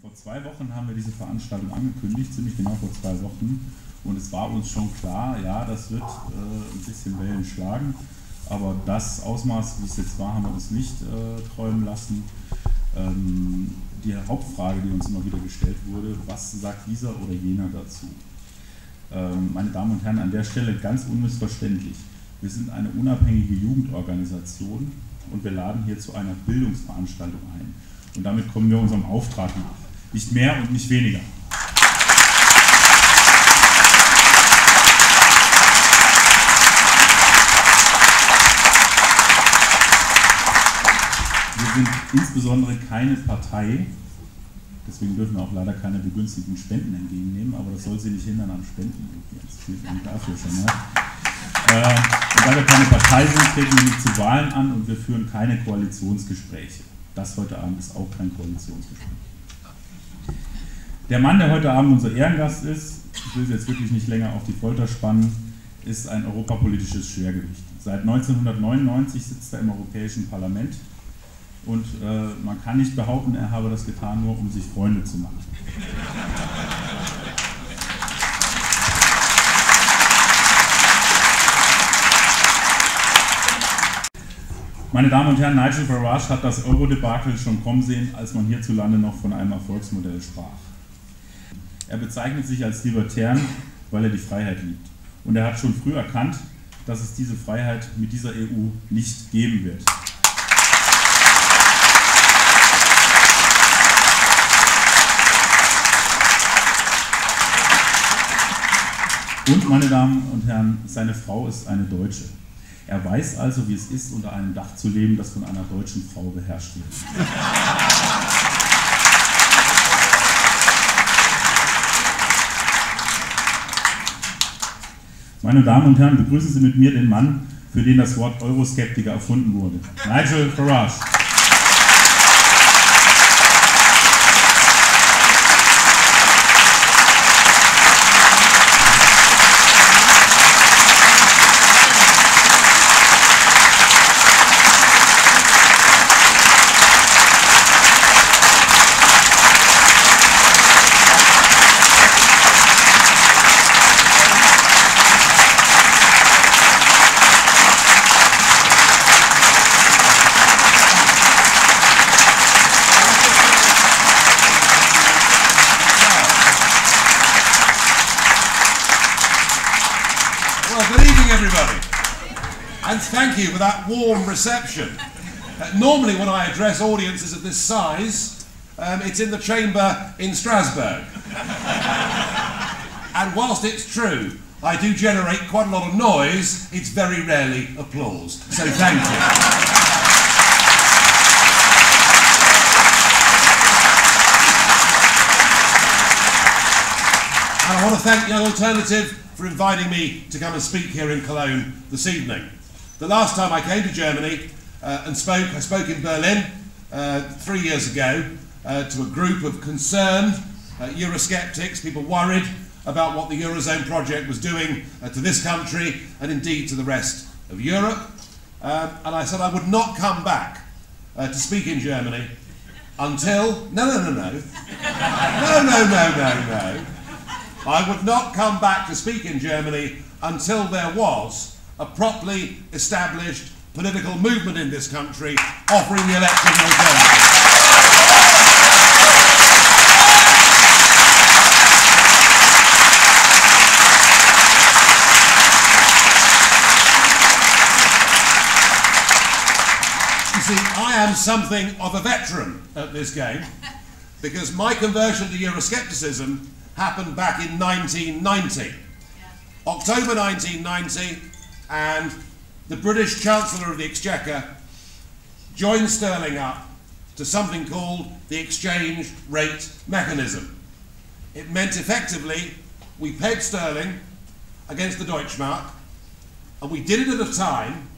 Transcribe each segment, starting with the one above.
Vor 2 Wochen haben wir diese Veranstaltung angekündigt, ziemlich genau vor 2 Wochen. Und es war uns schon klar, ja, das wird ein bisschen Wellen schlagen. Aber das Ausmaß, wie es jetzt war, haben wir uns nicht träumen lassen. Die Hauptfrage, die uns immer wieder gestellt wurde, was sagt dieser oder jener dazu? Meine Damen und Herren, an der Stelle ganz unmissverständlich. Wir sind eine unabhängige Jugendorganisation und wir laden hier zu einer Bildungsveranstaltung ein. Und damit kommen wir unserem Auftrag nach. Nicht mehr und nicht weniger. Wir sind insbesondere keine Partei, deswegen dürfen wir auch leider keine begünstigten Spenden entgegennehmen, aber das soll Sie nicht hindern am Spenden. Das steht dafür schon mal. Und da wir keine Partei sind, treten wir nicht zu Wahlen an und wir führen keine Koalitionsgespräche. Das heute Abend ist auch kein Koalitionsgespräch. Der Mann, der heute Abend unser Ehrengast ist, ich will Sie jetzt wirklich nicht länger auf die Folter spannen, ist ein europapolitisches Schwergewicht. Seit 1999 sitzt er im Europäischen Parlament und man kann nicht behaupten, er habe das getan, nur um sich Freunde zu machen. Meine Damen und Herren, Nigel Farage hat das Euro-Debakel schon kommen sehen, als man hierzulande noch von einem Erfolgsmodell sprach. Er bezeichnet sich als Libertär, weil er die Freiheit liebt. Und er hat schon früh erkannt, dass es diese Freiheit mit dieser EU nicht geben wird. Und, meine Damen und Herren, seine Frau ist eine Deutsche. Er weiß also, wie es ist, unter einem Dach zu leben, das von einer deutschen Frau beherrscht wird. Meine Damen und Herren, begrüßen Sie mit mir den Mann, für den das Wort Euroskeptiker erfunden wurde. Nigel Farage. And thank you for that warm reception. Normally when I address audiences of this size, it's in the chamber in Strasbourg. And whilst it's true, I do generate quite a lot of noise, it's very rarely applause. So thank you. And I want to thank Young Alternative for inviting me to come and speak here in Cologne this evening. The last time I came to Germany and spoke, I spoke in Berlin 3 years ago to a group of concerned Eurosceptics, people worried about what the Eurozone project was doing to this country and indeed to the rest of Europe. And I said I would not come back to speak in Germany until... No. I would not come back to speak in Germany until there was a properly established political movement in this country offering the election alternative. You see, I am something of a veteran at this game because my conversion to Euroscepticism happened back in 1990. October 1990, and the British Chancellor of the Exchequer joined sterling up to something called the exchange rate mechanism. It meant effectively we pegged sterling against the Deutschmark, and we did it at a time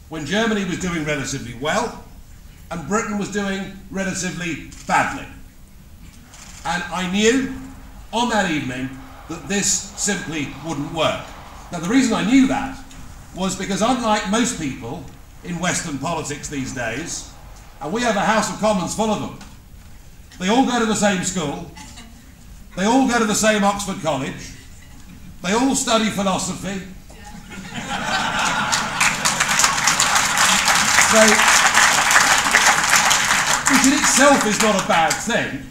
when Germany was doing relatively well and Britain was doing relatively badly. And I knew on that evening that this simply wouldn't work. Now the reason I knew that was because unlike most people in Western politics these days, and we have a House of Commons full of them, They all go to the same school. They all go to the same Oxford College. They all study philosophy. Which in itself is not a bad thing,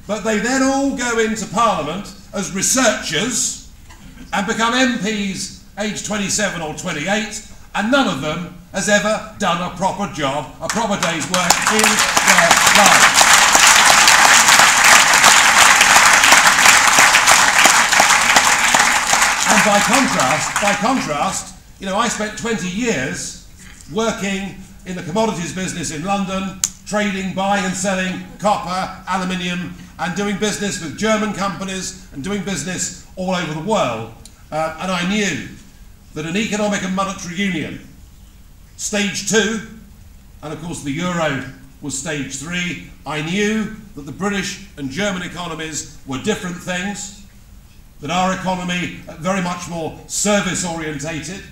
but they then all go into Parliament as researchers and become MPs aged 27 or 28, and none of them has ever done a proper job, a proper day's work in their lives. And by contrast, you know, I spent 20 years working in the commodities business in London, trading, buying and selling copper, aluminium, and doing business with German companies and doing business all over the world. And I knew that an economic and monetary union, stage 2, and of course the euro was stage 3, I knew that the British and German economies were different things, that our economy very much more service orientated,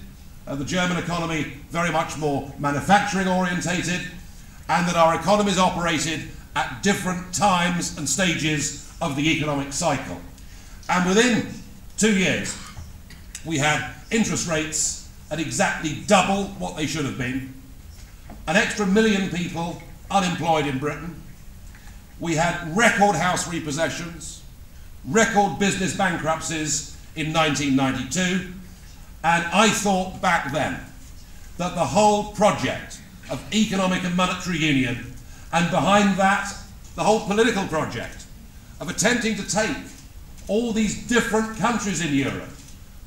the German economy very much more manufacturing orientated, and that our economies operated at different times and stages of the economic cycle. And within 2 years, we had interest rates at exactly double what they should have been, an extra 1 million people unemployed in Britain. We had record house repossessions, record business bankruptcies in 1992, and I thought back then that the whole project of economic and monetary union, and behind that, the whole political project of attempting to take all these different countries in Europe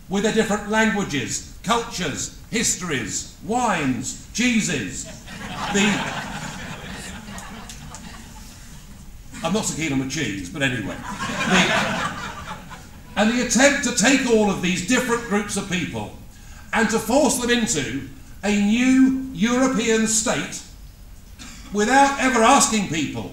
with their different languages, cultures, histories, wines, cheeses, I'm not so keen on the cheese, but anyway. And the attempt to take all of these different groups of people and to force them into a new European state without ever asking people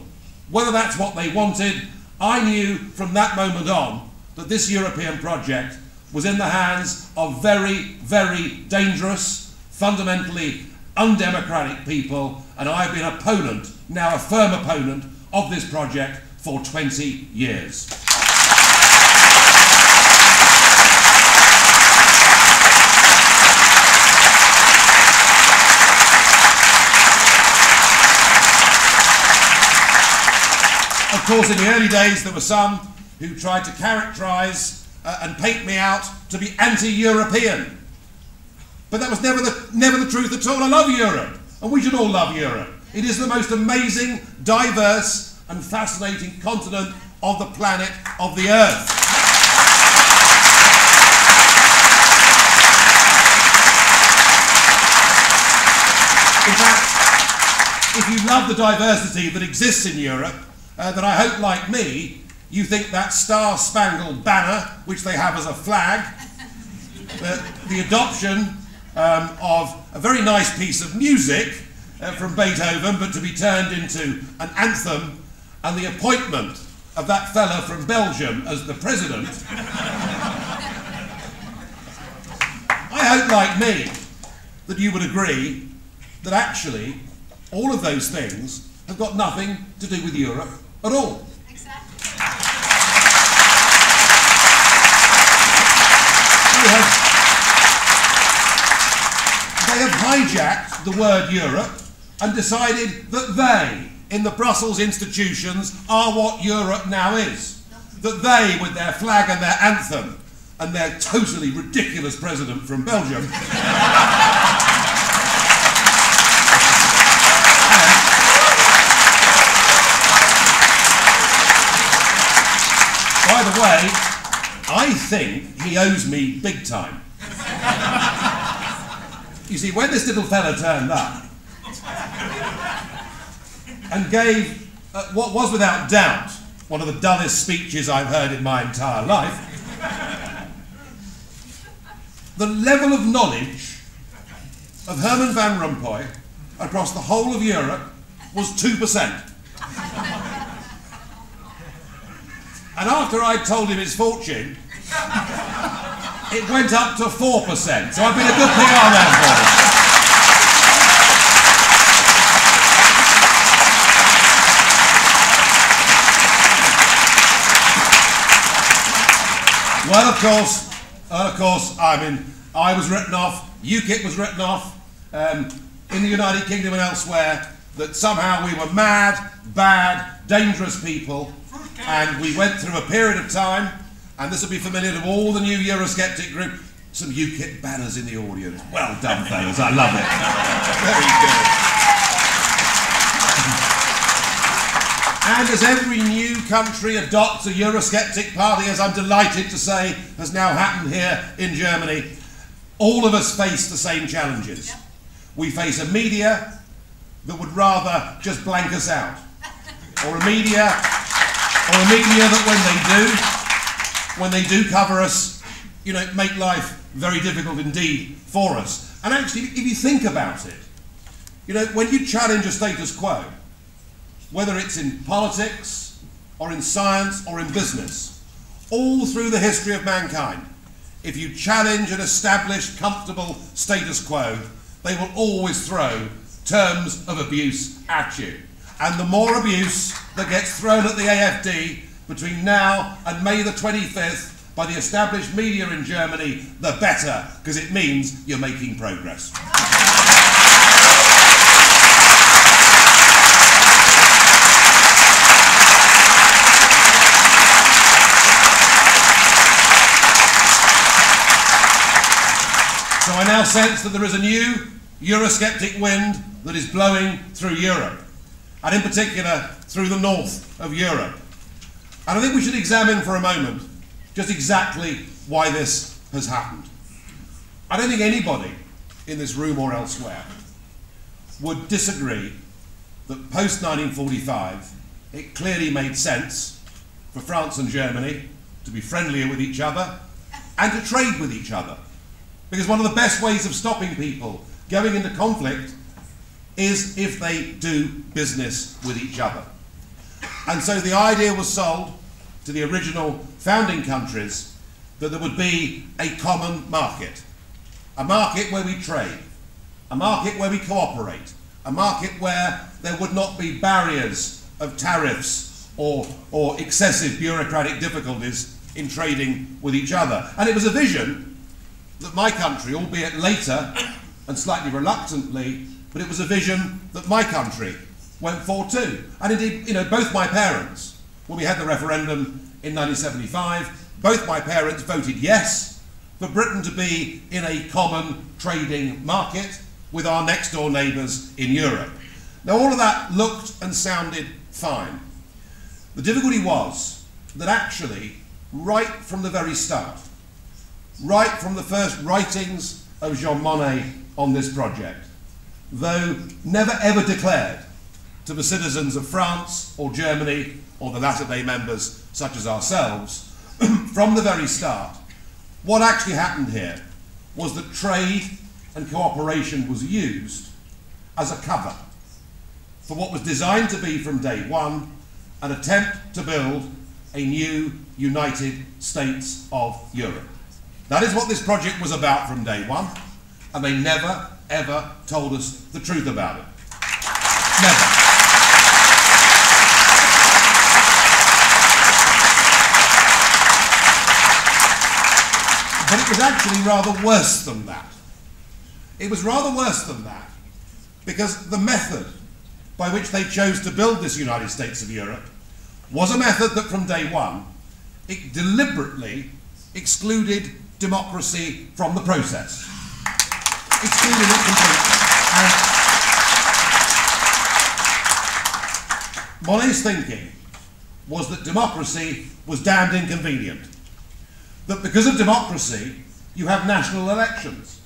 whether that's what they wanted, I knew from that moment on that this European project was in the hands of very, very dangerous, fundamentally undemocratic people, and I've been an opponent, now a firm opponent, of this project for 20 years. Of course, in the early days, there were some who tried to characterise and paint me out to be anti-European. But that was never the truth at all. I love Europe, and we should all love Europe. It is the most amazing, diverse, and fascinating continent of the planet, of the Earth. In fact, if you love the diversity that exists in Europe, then I hope, like me, you think that star-spangled banner, which they have as a flag, the adoption of a very nice piece of music from Beethoven, but to be turned into an anthem, and the appointment of that fella from Belgium as the president, I hope, like me, that you would agree that actually all of those things have got nothing to do with Europe at all. Exactly. They have hijacked the word Europe and decided that they, in the Brussels institutions, are what Europe now is. That they, with their flag and their anthem, and their totally ridiculous president from Belgium, by the way, I think he owes me big time. You see, when this little fella turned up and gave what was without doubt one of the dullest speeches I've heard in my entire life, the level of knowledge of Herman Van Rompuy across the whole of Europe was 2%. And after I'd told him his fortune, it went up to 4%. So I've been a good PR man for him. Well, of course, I mean, I was written off, UKIP was written off in the United Kingdom and elsewhere, that somehow we were mad, bad, dangerous people, and we went through a period of time, and this will be familiar to all the new Eurosceptic group, some UKIP banners in the audience. Well done, fellas, I love it. Very good. And as every new country adopts a Eurosceptic party, as I'm delighted to say has now happened here in Germany, all of us face the same challenges. Yep. We face a media that would rather just blank us out, or a media that when they do cover us, you know, make life very difficult indeed for us. And actually, if you think about it, you know, when you challenge a status quo, whether it's in politics, or in science, or in business, all through the history of mankind, if you challenge an established, comfortable status quo, they will always throw terms of abuse at you. And the more abuse that gets thrown at the AfD between now and May the 25th by the established media in Germany, the better, because it means you're making progress. So I now sense that there is a new Eurosceptic wind that is blowing through Europe, and in particular through the north of Europe. And I think we should examine for a moment just exactly why this has happened. I don't think anybody in this room or elsewhere would disagree that post-1945 it clearly made sense for France and Germany to be friendlier with each other and to trade with each other. Because one of the best ways of stopping people going into conflict is if they do business with each other. And so the idea was sold to the original founding countries that there would be a common market. A market where we trade, a market where we cooperate, a market where there would not be barriers of tariffs or excessive bureaucratic difficulties in trading with each other. And it was a vision that my country, albeit later and slightly reluctantly, but it was a vision that my country went for too. And indeed, you know, both my parents, when we had the referendum in 1975, both my parents voted yes for Britain to be in a common trading market with our next door neighbours in Europe. Now all of that looked and sounded fine. The difficulty was that actually, right from the very start, right from the first writings of Jean Monnet on this project, though never ever declared to the citizens of France or Germany or the latter-day members such as ourselves, from the very start, what actually happened here was that trade and cooperation was used as a cover for what was designed to be from day one an attempt to build a new United States of Europe. That is what this project was about from day one, and they never, ever told us the truth about it. Never. But it was actually rather worse than that. It was rather worse than that, because the method by which they chose to build this United States of Europe was a method that from day one, it deliberately excluded democracy from the process. Excluded it completely. And Monnet's thinking was that democracy was damned inconvenient. That because of democracy, you have national elections.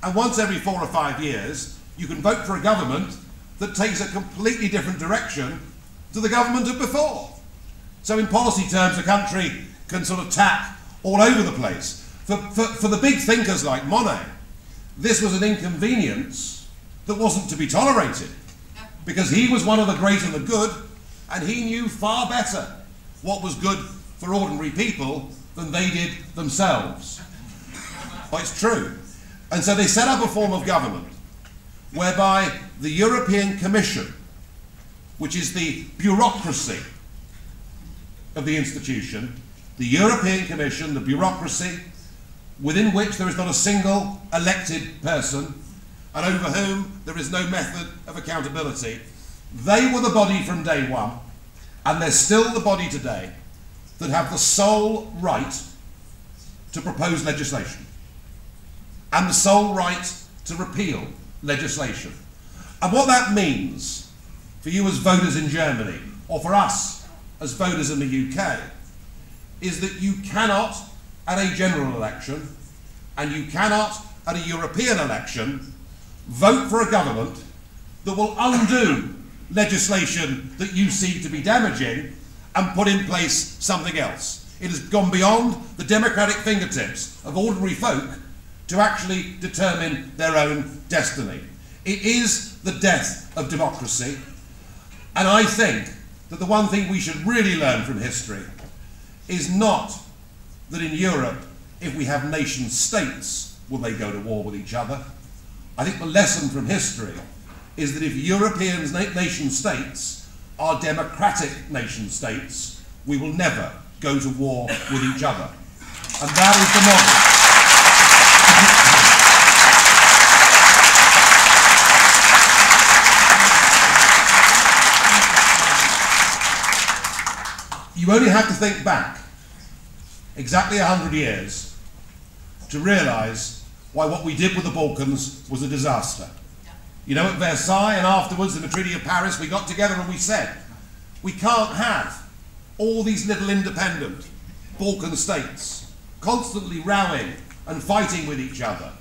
And once every 4 or 5 years, you can vote for a government that takes a completely different direction to the government of before. So in policy terms, a country can sort of tack all over the place. For the big thinkers like Monnet, this was an inconvenience that wasn't to be tolerated, because he was one of the great and the good, and he knew far better what was good for ordinary people than they did themselves. Well, it's true. And so they set up a form of government whereby the European Commission, which is the bureaucracy of the institution, The European Commission, the bureaucracy, within which there is not a single elected person, and over whom there is no method of accountability, they were the body from day one, and they're still the body today, that have the sole right to propose legislation, and the sole right to repeal legislation. And what that means for you as voters in Germany, or for us as voters in the UK, is that you cannot, at a general election, and you cannot, at a European election, vote for a government that will undo legislation that you see to be damaging and put in place something else. It has gone beyond the democratic fingertips of ordinary folk to actually determine their own destiny. It is the death of democracy, and I think that the one thing we should really learn from history is not that in Europe, if we have nation states, will they go to war with each other. I think the lesson from history is that if European nation states are democratic nation states, we will never go to war with each other. And that is the model. You only have to think back exactly 100 years to realise why what we did with the Balkans was a disaster. You know, at Versailles and afterwards in the Treaty of Paris, we got together and we said, we can't have all these little independent Balkan states constantly rowing and fighting with each other,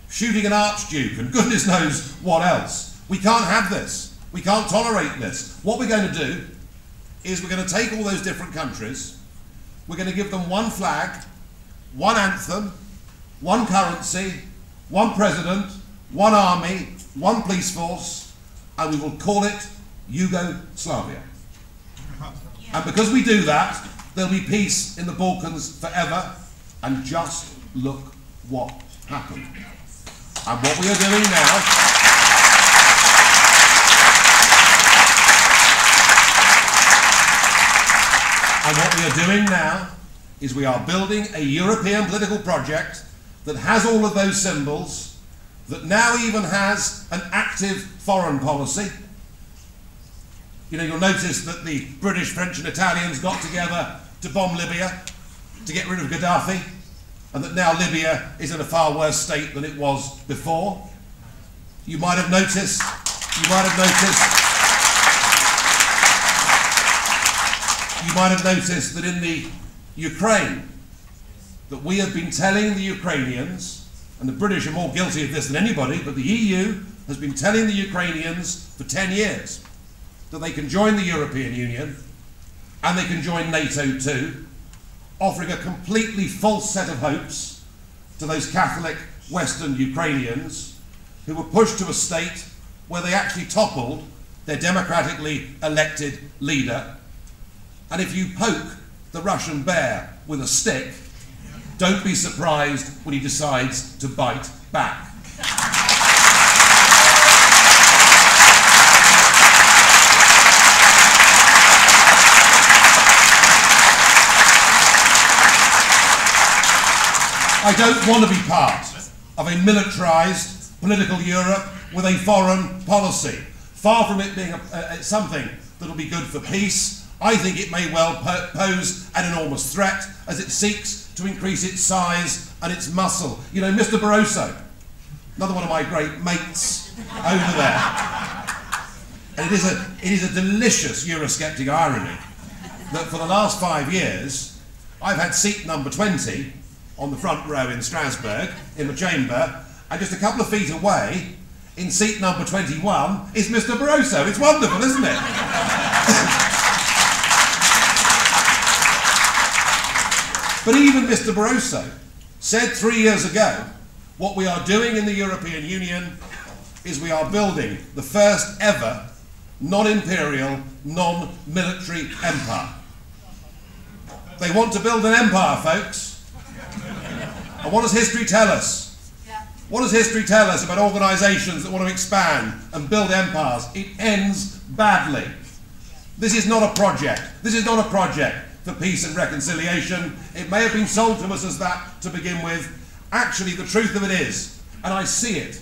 shooting an archduke and goodness knows what else. We can't have this. We can't tolerate this. What we're going to do is we're going to take all those different countries, we're going to give them one flag, one anthem, one currency, one president, one army, one police force, and we will call it Yugoslavia. And because we do that, there'll be peace in the Balkans forever, and just look what happened. And what we are doing now, is we are building a European political project that has all of those symbols, that now even has an active foreign policy. You know, you'll notice that the British, French and Italians got together to bomb Libya, to get rid of Gaddafi, and that now Libya is in a far worse state than it was before. You might have noticed that in the Ukraine, that we have been telling the Ukrainians, and the British are more guilty of this than anybody, but the EU has been telling the Ukrainians for 10 years that they can join the European Union and they can join NATO too, offering a completely false set of hopes to those Catholic Western Ukrainians who were pushed to a state where they actually toppled their democratically elected leader. And if you poke the Russian bear with a stick, don't be surprised when he decides to bite back. I don't want to be part of a militarised political Europe with a foreign policy. Far from it being something that will be good for peace, I think it may well pose an enormous threat as it seeks to increase its size and its muscle. You know, Mr. Barroso, another one of my great mates over there, and it is a delicious Eurosceptic irony that for the last 5 years I've had seat number 20 on the front row in Strasbourg in the chamber, and just a couple of feet away in seat number 21 is Mr. Barroso. It's wonderful, isn't it? But even Mr. Barroso said 3 years ago, what we are doing in the European Union is we are building the first ever non-imperial, non-military empire. They want to build an empire, folks. And what does history tell us? What does history tell us about organisations that want to expand and build empires? It ends badly. This is not a project. This is not a project for peace and reconciliation. It may have been sold to us as that to begin with. Actually, the truth of it is, and I see it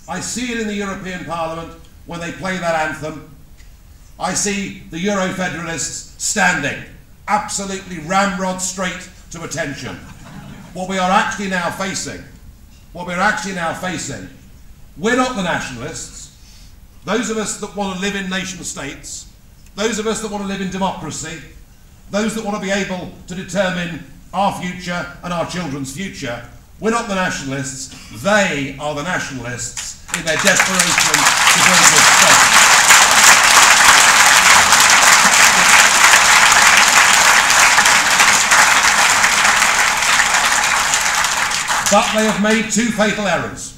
in the European Parliament when they play that anthem. I see the Euro-federalists standing, absolutely ramrod straight to attention. What we are actually now facing, we're not the nationalists, those of us that want to live in nation states, those of us that want to live in democracy, those that want to be able to determine our future and our children's future. We're not the nationalists, they are the nationalists in their desperation to build this state. But they have made two fatal errors.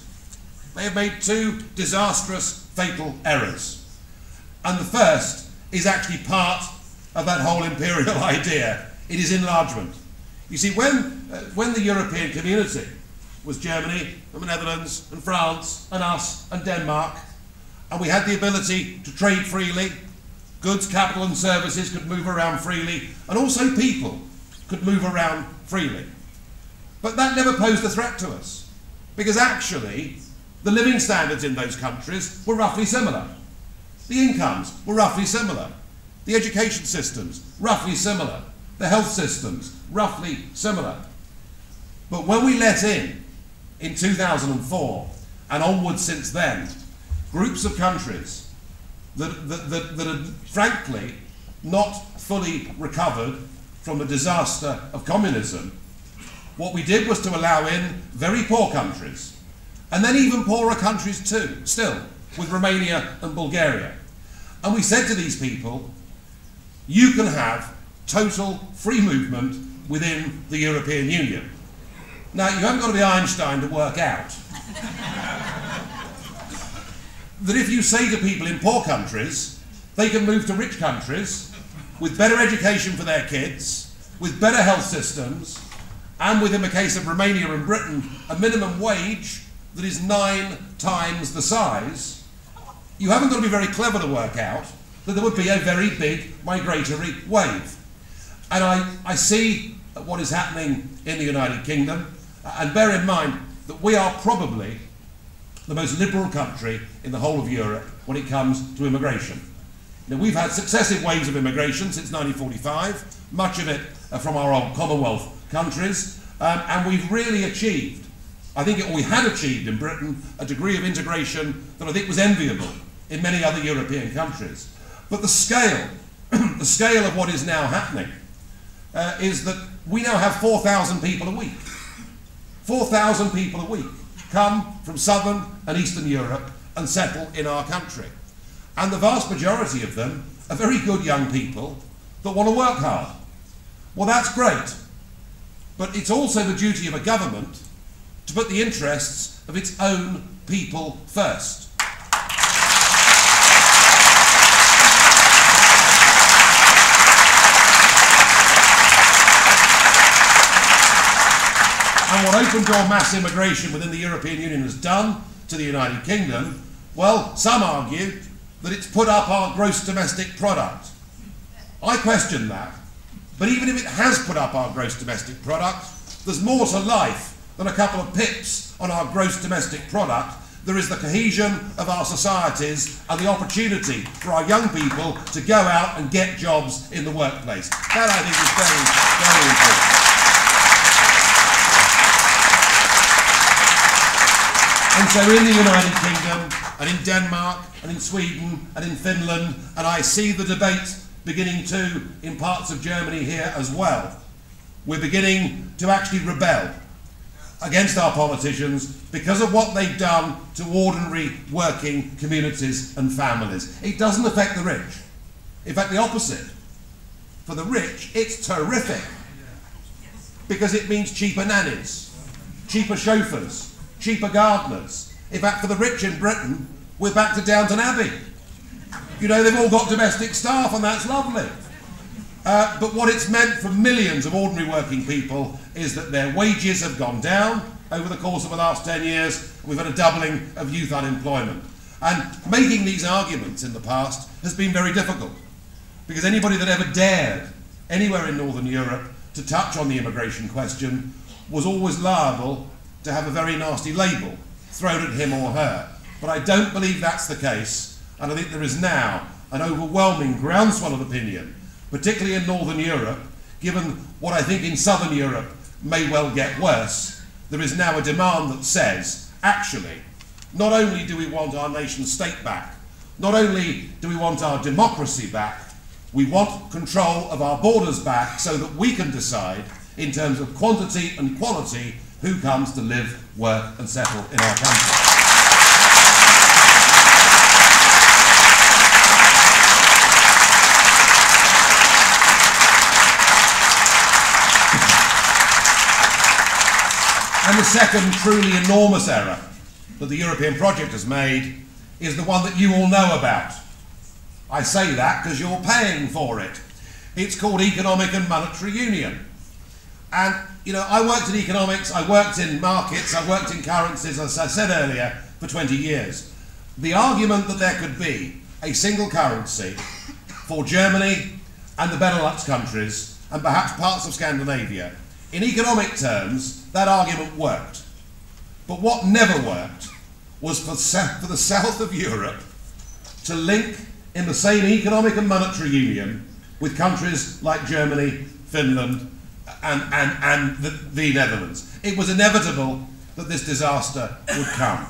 They have made two disastrous, fatal errors. And the first is actually part of that whole imperial idea. It is enlargement. You see, when the European community was Germany and the Netherlands and France and us and Denmark, and we had the ability to trade freely, goods, capital and services could move around freely, and also people could move around freely. But that never posed a threat to us, because actually the living standards in those countries were roughly similar. The incomes were roughly similar. The education systems, roughly similar. The health systems, roughly similar. But when we let in 2004, and onwards since then, groups of countries that had frankly not fully recovered from the disaster of communism, what we did was to allow in very poor countries, and then even poorer countries too, still, with Romania and Bulgaria. And we said to these people, you can have total free movement within the European Union. Now, you haven't got to be Einstein to work out that if you say to people in poor countries, they can move to rich countries with better education for their kids, with better health systems, and with, in the case of Romania and Britain, a minimum wage that is 9 times the size, you haven't got to be very clever to work out that there would be a very big migratory wave. And I see what is happening in the United Kingdom, and bear in mind that we are probably the most liberal country in the whole of Europe when it comes to immigration. Now, we've had successive waves of immigration since 1945, much of it from our old Commonwealth countries, and we've really achieved, I think we had achieved in Britain, a degree of integration that I think was enviable in many other European countries. But the scale of what is now happening is that we now have 4,000 people a week. 4,000 people a week come from southern and eastern Europe and settle in our country. And the vast majority of them are very good young people that want to work hard. Well, that's great. But it's also the duty of a government to put the interests of its own people first. And what open door mass immigration within the European Union has done to the United Kingdom, well, some argue that it's put up our gross domestic product. I question that. But even if it has put up our gross domestic product, there's more to life than a couple of pips on our gross domestic product. There is the cohesion of our societies and the opportunity for our young people to go out and get jobs in the workplace. That, I think, is very, very important. And so in the United Kingdom, and in Denmark, and in Sweden, and in Finland, and I see the debate beginning to in parts of Germany here as well, we're beginning to actually rebel against our politicians because of what they've done to ordinary working communities and families. It doesn't affect the rich. In fact, the opposite. For the rich, it's terrific because it means cheaper nannies, cheaper chauffeurs, cheaper gardeners. In fact, for the rich in Britain, we're back to Downton Abbey. You know, they've all got domestic staff, and that's lovely. But what it's meant for millions of ordinary working people is that their wages have gone down over the course of the last 10 years. We've had a doubling of youth unemployment. And making these arguments in the past has been very difficult, because anybody that ever dared anywhere in Northern Europe to touch on the immigration question was always liable to have a very nasty label thrown at him or her. But I don't believe that's the case, and I think there is now an overwhelming groundswell of opinion, particularly in Northern Europe, given what I think in Southern Europe may well get worse. There is now a demand that says, actually, not only do we want our nation state back, not only do we want our democracy back, we want control of our borders back so that we can decide, in terms of quantity and quality, who comes to live, work and settle in our country. And the second truly enormous error that the European project has made is the one that you all know about. I say that because you're paying for it. It's called Economic and Monetary Union. And, you know, I worked in economics, I worked in markets, I worked in currencies, as I said earlier, for 20 years. The argument that there could be a single currency for Germany and the Benelux countries, and perhaps parts of Scandinavia, in economic terms, that argument worked. But what never worked was for the south of Europe to link in the same economic and monetary union with countries like Germany, Finland, and the Netherlands. It was inevitable that this disaster would come.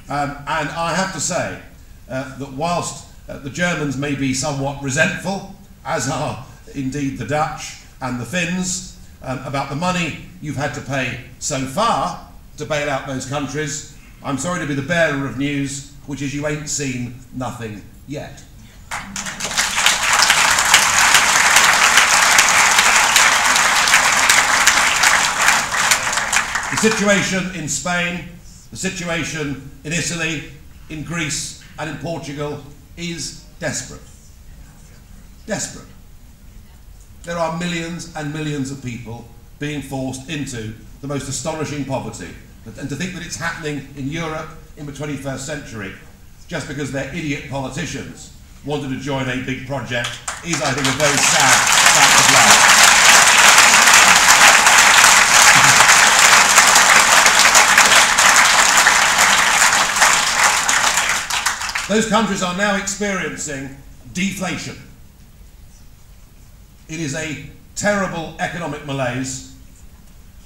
And I have to say that whilst the Germans may be somewhat resentful, as are indeed the Dutch and the Finns, about the money you've had to pay so far to bail out those countries, I'm sorry to be the bearer of news, which is you ain't seen nothing yet. The situation in Spain, the situation in Italy, in Greece and in Portugal is desperate. Desperate. There are millions and millions of people being forced into the most astonishing poverty. And to think that it's happening in Europe in the 21st century just because their idiot politicians wanted to join a big project is, I think, a very sad fact of life. Those countries are now experiencing deflation. It is a terrible economic malaise,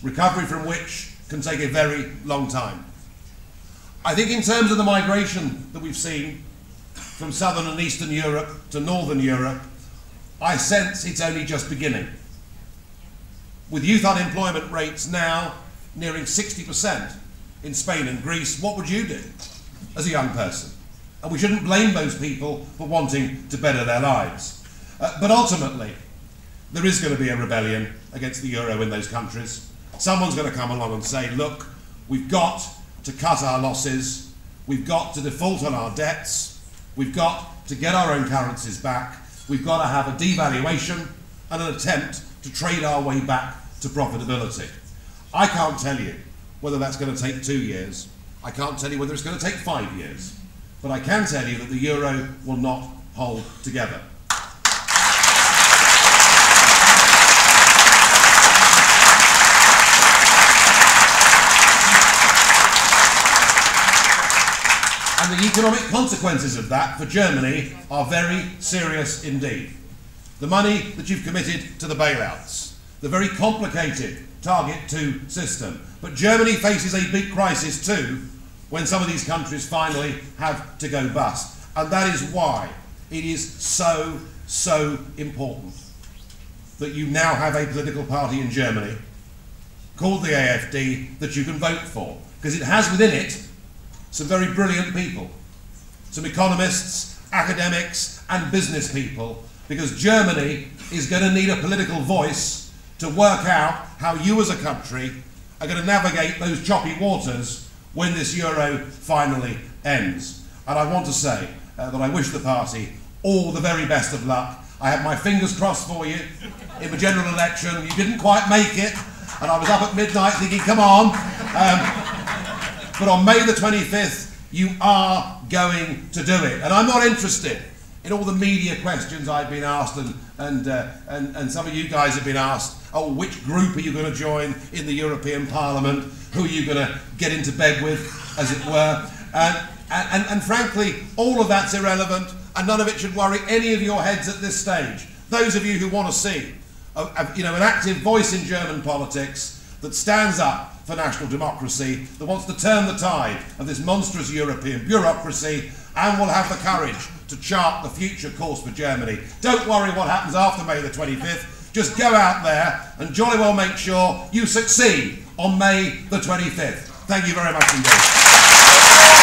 recovery from which can take a very long time. I think in terms of the migration that we've seen from Southern and Eastern Europe to Northern Europe, I sense it's only just beginning. With youth unemployment rates now nearing 60% in Spain and Greece, what would you do as a young person? And we shouldn't blame those people for wanting to better their lives. But ultimately, there is going to be a rebellion against the euro in those countries. Someone's going to come along and say, look, we've got to cut our losses, we've got to default on our debts, we've got to get our own currencies back, we've got to have a devaluation and an attempt to trade our way back to profitability. I can't tell you whether that's going to take 2 years. I can't tell you whether it's going to take 5 years. But I can tell you that the euro will not hold together. And the economic consequences of that for Germany are very serious indeed. The money that you've committed to the bailouts, the very complicated Target 2 system. But Germany faces a big crisis too when some of these countries finally have to go bust. And that is why it is so, so important that you now have a political party in Germany called the AfD that you can vote for. Because it has within it some very brilliant people, some economists, academics and business people, because Germany is going to need a political voice to work out how you as a country are going to navigate those choppy waters when this euro finally ends. And I want to say that I wish the party all the very best of luck. I have my fingers crossed for you in the general election. You didn't quite make it, and I was up at midnight thinking, come on. But on May the 25th, you are going to do it. And I'm not interested in all the media questions I've been asked, and some of you guys have been asked, oh, which group are you going to join in the European Parliament? Who are you going to get into bed with, as it were? And frankly, all of that's irrelevant, and none of it should worry any of your heads at this stage. Those of you who want to see an active voice in German politics that stands up for national democracy, that wants to turn the tide of this monstrous European bureaucracy, and will have the courage to chart the future course for Germany. Don't worry what happens after May the 25th. Just go out there and jolly well make sure you succeed on May the 25th. Thank you very much indeed.